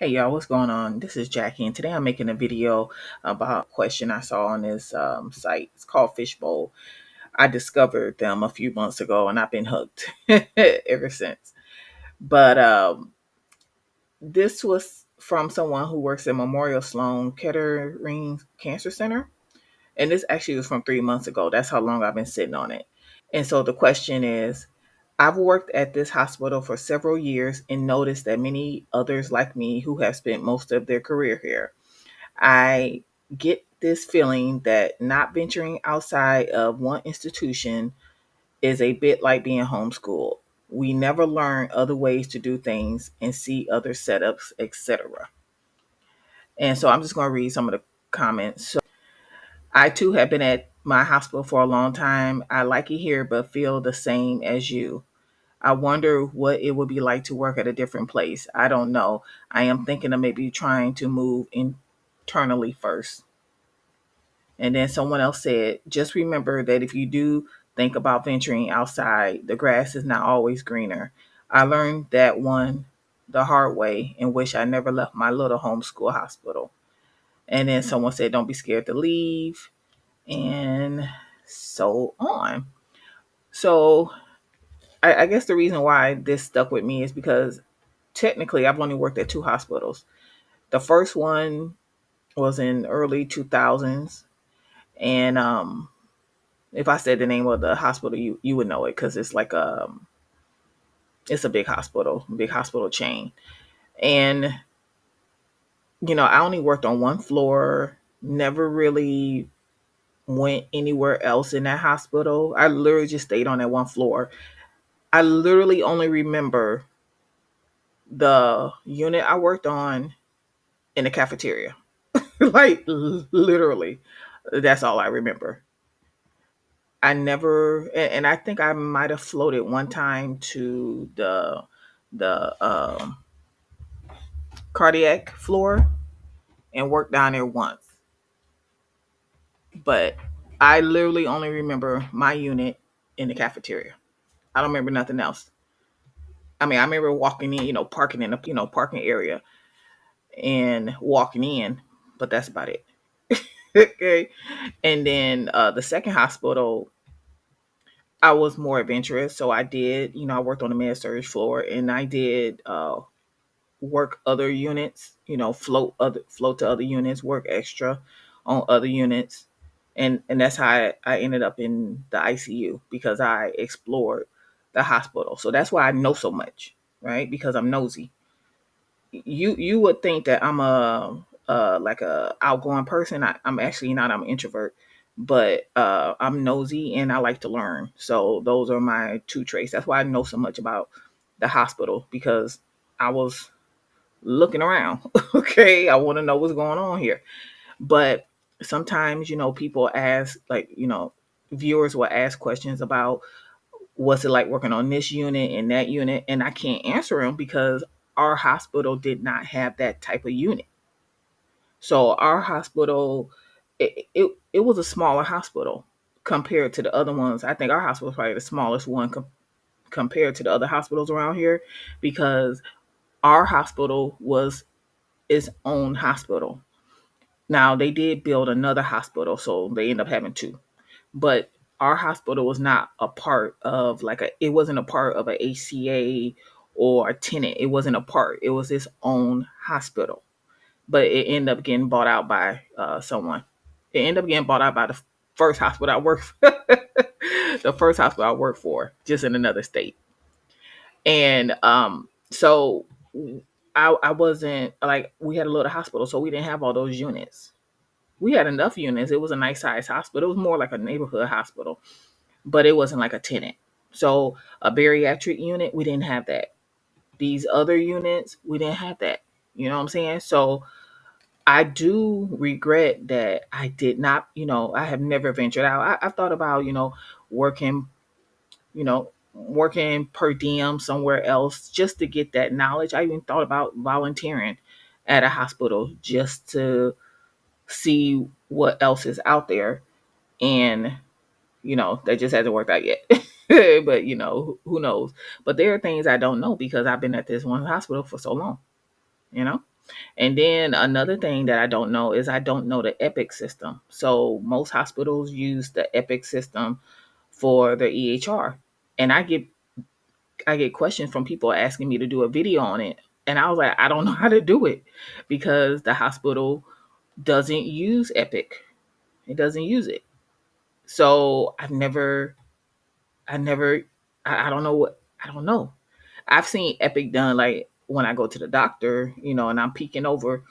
Hey y'all, what's going on? This is Jackie, and today I'm making a video about a question I saw on this site. It's called Fishbowl. I discovered them a few months ago, and I've been hooked ever since. But this was from someone who works at Memorial Sloan Kettering Cancer Center, and this actually was from 3 months ago. That's how long I've been sitting on it. And so the question is, I've worked at this hospital for several years and noticed that many others like me who have spent most of their career here. I get this feeling that not venturing outside of one institution is a bit like being homeschooled. We never learn other ways to do things and see other setups, etc. And so I'm just going to read some of the comments. So I too have been at my hospital for a long time. I like it here, but feel the same as you. I wonder what it would be like to work at a different place. I don't know. I am thinking of maybe trying to move internally first. And then someone else said, just remember that if you do think about venturing outside, the grass is not always greener. I learned that one the hard way and wish I never left my little homeschool hospital. And then someone said, don't be scared to leave, and so on. So I guess the reason why this stuck with me is because technically I've only worked at two hospitals. The first one was in early 2000s, and if I said the name of the hospital, you would know it because it's like it's a big hospital chain. And I only worked on one floor, never really went anywhere else in that hospital. I literally just stayed on that one floor. I literally only remember the unit I worked on in the cafeteria. Like literally, that's all I remember. I never, and I think I might have floated one time to the cardiac floor and worked down there once. But I literally only remember my unit in the cafeteria. I don't remember nothing else. I mean, I remember walking in, parking in the parking area and walking in, but that's about it. Okay. And then the second hospital, I was more adventurous, so I did. I worked on the med surg floor, and I did work other units. Float to other units, work extra on other units, and that's how I ended up in the ICU because I explored the hospital. So that's why I know so much, right? Because I'm nosy. You would think that I'm a like a outgoing person. I'm actually not. I'm an introvert, but I'm nosy and I like to learn. So those are my two traits. That's why I know so much about the hospital because I was looking around. Okay, I want to know what's going on here. But sometimes people ask, like, viewers will ask questions about what's it like working on this unit and that unit, and I can't answer them because our hospital did not have that type of unit. So our hospital, it was a smaller hospital compared to the other ones. I think our hospital was probably the smallest one compared to the other hospitals around here because our hospital was its own hospital. Now they did build another hospital, so they end up having two. But our hospital was not a part of it wasn't a part of a ACA or a tenant. It wasn't a part. It was its own hospital. But it ended up getting bought out by someone. It ended up getting bought out by the first hospital I worked for. The first hospital I worked for, just in another state. And so I wasn't like, we had a little hospital, so we didn't have all those units. We had enough units. It was a nice size hospital. It was more like a neighborhood hospital, but it wasn't like a tenant. So a bariatric unit, we didn't have that. These other units, we didn't have that. You know what I'm saying? So I do regret that I did not, I have never ventured out. I've thought about, working, working per diem somewhere else just to get that knowledge. I even thought about volunteering at a hospital just to see what else is out there. And, that just hasn't worked out yet. But, who knows? But there are things I don't know because I've been at this one hospital for so long, you know? And then another thing that I don't know is I don't know the Epic system. So most hospitals use the Epic system for their EHR. And I get questions from people asking me to do a video on it. And I was like, I don't know how to do it because the hospital doesn't use Epic. It doesn't use it. So I never, I don't know I don't know. I've seen Epic done like when I go to the doctor, and I'm peeking over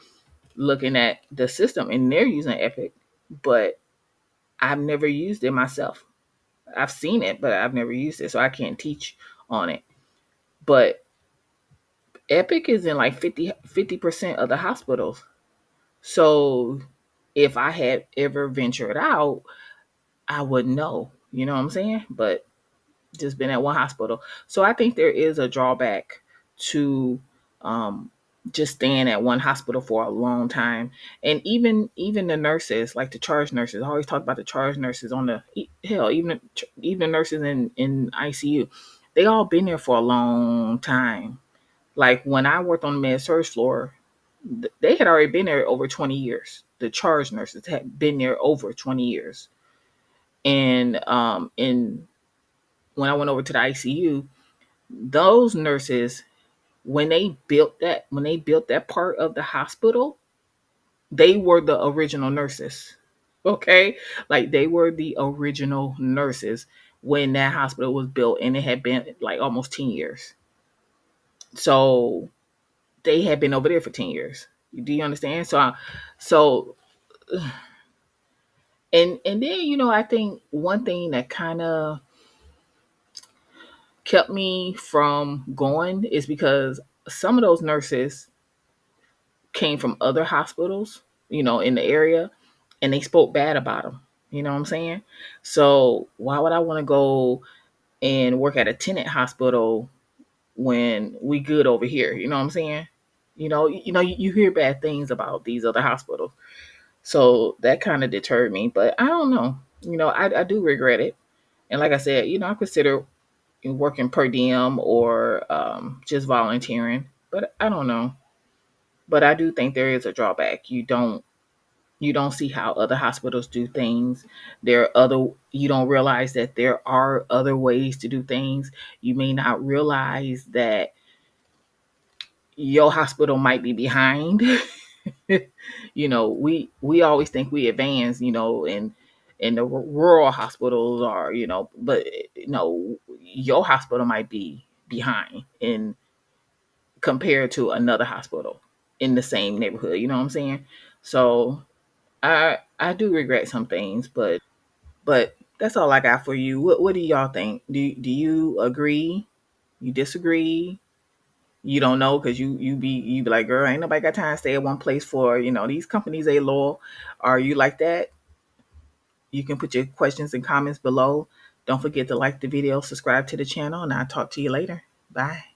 looking at the system and they're using Epic, but I've never used it myself. I've seen it, but I've never used it. So I can't teach on it. But Epic is in like 50% of the hospitals. So if I had ever ventured out, I would know. You know what I'm saying? But just been at one hospital. So I think there is a drawback to um, just staying at one hospital for a long time. And even the nurses, like the charge nurses, I always talk about the charge nurses on the hell, even the nurses in ICU, they all been there for a long time. Like when I worked on the med surg floor, they had already been there over 20 years. The charge nurses had been there over 20 years. And when I went over to the ICU, those nurses, when they built that part of the hospital, they were the original nurses. Okay? Like they were the original nurses when that hospital was built, and it had been like almost 10 years. So they had been over there for 10 years. Do you understand? So and then I think one thing that kind of kept me from going is because some of those nurses came from other hospitals, in the area, and they spoke bad about them. You know what I'm saying? So why would I want to go and work at a tenant hospital when we good over here? You know what I'm saying? You hear bad things about these other hospitals. So that kind of deterred me. But I don't know. I do regret it. And like I said, I consider working per diem or just volunteering. But I don't know. But I do think there is a drawback. You don't see how other hospitals do things. You don't realize that there are other ways to do things. You may not realize that your hospital might be behind. We always think we advance, and the rural hospitals are, but your hospital might be behind in compared to another hospital in the same neighborhood. You know what I'm saying? So I do regret some things, but that's all I got for you. What do y'all think? Do you agree? You disagree? You don't know because you be like, girl, ain't nobody got time to stay at one place for these companies ain't loyal. Are you like that? You can put your questions and comments below. Don't forget to like the video, subscribe to the channel, and I'll talk to you later. Bye.